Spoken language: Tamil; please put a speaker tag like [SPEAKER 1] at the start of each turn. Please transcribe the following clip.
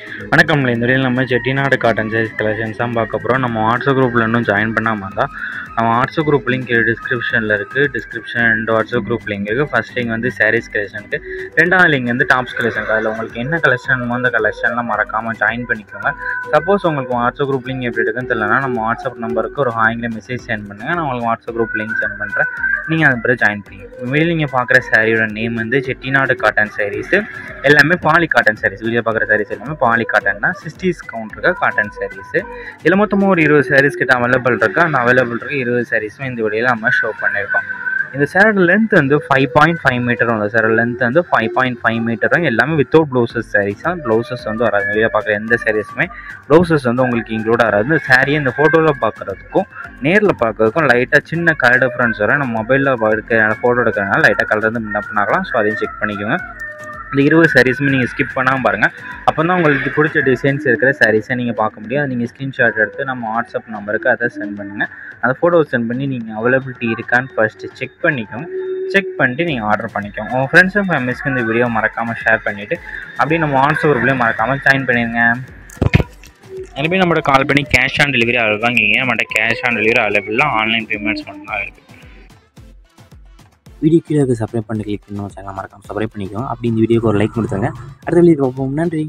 [SPEAKER 1] வணக்கம். இந்த வீடியோவில் நம்ம செட்டிநாடு காட்டன் சாரீஸ் கலெக்ஷன்ஸ் தான் பார்க்க போகிறோம். நம்ம வாட்ஸ்அப் குரூப்பில் இன்னும் ஜாயின் பண்ணாமல் இருந்தால் நம்ம வாட்ஸ்அப் குரூப் லிங்க் டிஸ்கிரிப்ஷனில் இருக்குது. Description and WhatsApp group link இருக்குது. ஃபஸ்ட் லிங்க் வந்து சாரீஸ் கலெக்ஷனுக்கு, ரெண்டாவது லிங்க் வந்து டாப்ஸ் கலெக்ஷனுக்கு. அதில் உங்களுக்கு என்ன கலெக்ஷன் அந்த கலெக்ஷன்லாம் மறக்காமல் ஜாயின் பண்ணிக்கோங்க. சப்போஸ் உங்களுக்கு வாட்ஸ்அப் குரூப் லிங்க் எப்படி இருக்குன்னு தெரியலனா நம்ம வாட்ஸ்அப் நம்பருக்கு ஒரு ஹாய்ங்கிற மெசேஜ் சென்ட் பண்ணுங்கள். நான் உங்களுக்கு வாட்ஸ்அப் குரூப் லிங்க் சென்ட் பண்ணுறேன். நீங்கள் அது பிறகு ஜாயின் பண்ணிக்கோங்க. வெளியில் நீங்கள் பார்க்குற சாரியோட நேம் வந்து செட்டிநாடு காட்டன் சாரீஸு. எல்லாமே பாலி காட்டன் சாரீஸ். வீடியோ பார்க்குற சாரீஸ் எல்லாமே பாலி காட்டன் தான். 60s கவுண்ட் இருக்க காட்டன் சாரீஸு. இதில் மொத்தமாக ஒரு 20 சாரீஸ் கிட்ட அவைலபிள் இருக்குது. அந்த அவைலபிள் இருக்க 20 சாரீஸுமே இந்த வீடியோவில் நம்ம ஷோ பண்ணியிருக்கோம். இந்த சேரோட லென்த் வந்து 5.5 மீட்டரும் இல்லை. சேரோட லென்த் வந்து 5.5 மீட்டரும். எல்லாமே வித்தவுட் ப்ளவுசஸ் சாரீஸ் தான். ப்ளவுசஸ் வந்து வராது. வீடியோ பார்க்குற எந்த சாரீஸுமே ப்ளவுசஸ் வந்து உங்களுக்கு இன்க்ளூட் ஆகாது. இந்த சாரியை இந்த ஃபோட்டோவில் பார்க்குறதுக்கும் நேரில் பார்க்குறதுக்கும் லைட்டாக சின்ன கலர் டிஃப்ரென்ஸ் வரும். நம்ம மொபைலில் இருக்கிற ஃபோட்டோ எடுக்கிறதுனால லைட்டாக கலர் வந்து முன்ன பண்ணாகலாம். ஸோ அதையும் செக் பண்ணிக்கோங்க. இந்த 20 சாரீஸுமே நீங்கள் ஸ்கிப் பண்ணாமல் பாருங்கள். அப்போ தான் உங்களுக்கு பிடிச்ச டிசைன்ஸ் இருக்கிற சாரீஸை நீங்கள் பார்க்க முடியும். அதை நீங்கள் ஸ்க்ரீன்ஷாட் எடுத்து நம்ம வாட்ஸ்அப் நம்பருக்கு அதை சென்ட் பண்ணுங்கள். அந்த ஃபோட்டோ சென்ட் பண்ணி நீங்கள் அவைலபிலிட்டி இருக்கான்னு ஃபஸ்ட்டு செக் பண்ணிக்கோங்க. செக் பண்ணிட்டு நீங்கள் ஆர்டர் பண்ணிக்கோங்க. உங்கள் ஃப்ரெண்ட்ஸ் அண்ட் ஃபேமிலிஸ்க்கு இந்த வீடியோ மறக்காமல் ஷேர் பண்ணிவிட்டு அப்படியே நம்ம வாட்ஸ்அப் குரூப்லேயும் மறக்காமல் ஜாயின் பண்ணிடுங்க. எல்லாமே நம்மளோட கால் பண்ணி கேஷ் ஆன் டெலிவரி அவைலபிள். நம்மகிட்ட கேஷ் ஆன் டெலிவரி அவைலபிள் தான். ஆன்லைன் பேமெண்ட்ஸ் மட்டும் தான் இருக்குது.
[SPEAKER 2] வீடியோ கீழே சப்ஸ்கிரைப் பண்ணி கிளிக் பண்ணணும். சேனல் மறக்காமல் சப்ஸ்கிரைப் பண்ணிக்கோங்க. அப்படி இந்த வீடியோக்கு ஒரு லைக் கொடுத்துருங்க. அடுத்த வீடியோ பார்ப்போம். நன்றி.